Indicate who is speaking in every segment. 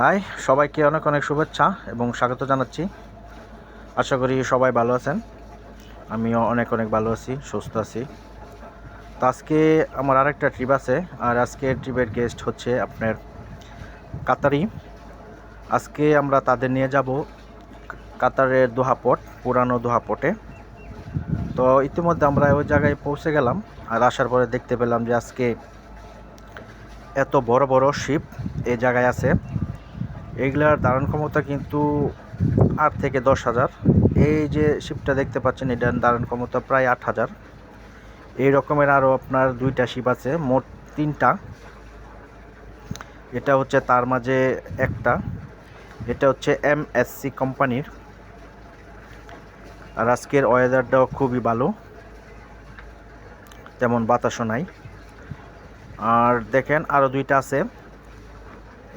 Speaker 1: High, সবাইকে অনেক অনেক শুভেচ্ছা এবং স্বাগত জানাচ্ছি। আশা করি সবাই ভালো আছেন। আমিও অনেক অনেক ভালো আছি, সুস্থ আছি। তো আজকে আমার আরেকটা ট্রিপ আছে, আর আজকের ট্রিপের গেস্ট হচ্ছে আপনার কাতারি। আজকে আমরা তাদের নিয়ে যাব কাতারের দোহা পোর্ট, পুরানো দোহা পোর্টে। তো ইতিমধ্যে আমরা ওই জায়গায় পৌঁছে গেলাম, আর আসার পরে দেখতে পেলাম যে আজকে এত বড় বড় শিপ এই জায়গায় আছে। এইগুলার ধারণ ক্ষমতা কিন্তু 8 থেকে 10,000। এই যে শিপটা দেখতে পাচ্ছেন, এটার ধারণ ক্ষমতা প্রায় 8,000। এই রকমের আরও আপনার 2টা শিপ আছে, মোট 3টা। এটা হচ্ছে তার মাঝে একটা। এটা হচ্ছে MSC কোম্পানির। আর আজকের ওয়েদারটাও খুবই ভালো, তেমন বাতাসও নাই। আর দেখেন আরও 2টা আছে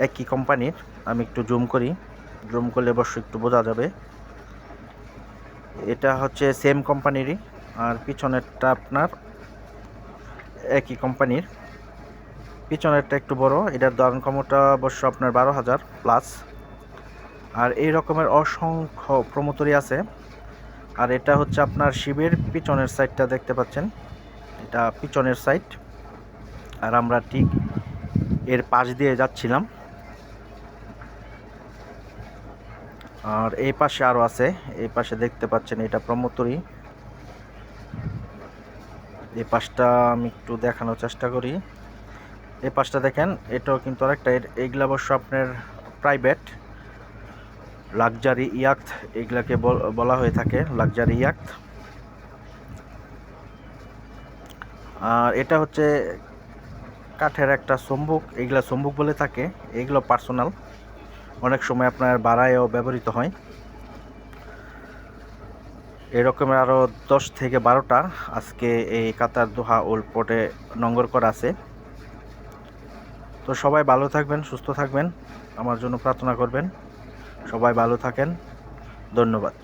Speaker 1: একই কোম্পানির। আমি একটু জুম করি, জুম করলে অবশ্যই একটু বোঝা যাবে। এটা হচ্ছে সেম কোম্পানিরই, আর পিছনেরটা আপনার একই কোম্পানির। পিছনেরটা একটু বড়, এটার ধারণ ক্ষমতা অবশ্য আপনার 12,000 প্লাস। আর এই রকমের অসংখ্য প্রমোটরি আছে। আর এটা হচ্ছে আপনার শিবের পিছনের সাইডটা দেখতে পাচ্ছেন, এটা পিছনের সাইড। আর আমরা ঠিক এর পাশ দিয়ে যাচ্ছিলাম। আর এই পাশে আরও আছে, এই পাশে দেখতে পাচ্ছেন এটা প্রমোটরি। এই পাশটা আমি একটু দেখানোর চেষ্টা করি। এই পাশটা দেখেন, এটাও কিন্তু আরেকটা। এইগুলা অবশ্য আপনার প্রাইভেট লাক্সারি ইয়াক্ট, এগুলাকে বলা হয়ে থাকে লাক্সারি ইয়াক্ট। আর এটা হচ্ছে কাঠের একটা চুম্বক, এইগুলা চুম্বক বলে থাকে। এইগুলো পার্সোনাল, অনেক সময় আপনার ভাড়ায়ও ব্যবহৃত হয়। এরকমের আরও 10 থেকে 12টা আজকে এই কাতার দোহা ওল্ড পোর্টে নোঙর করা আছে। তো সবাই ভালো থাকবেন, সুস্থ থাকবেন, আমার জন্য প্রার্থনা করবেন। সবাই ভালো থাকেন, ধন্যবাদ।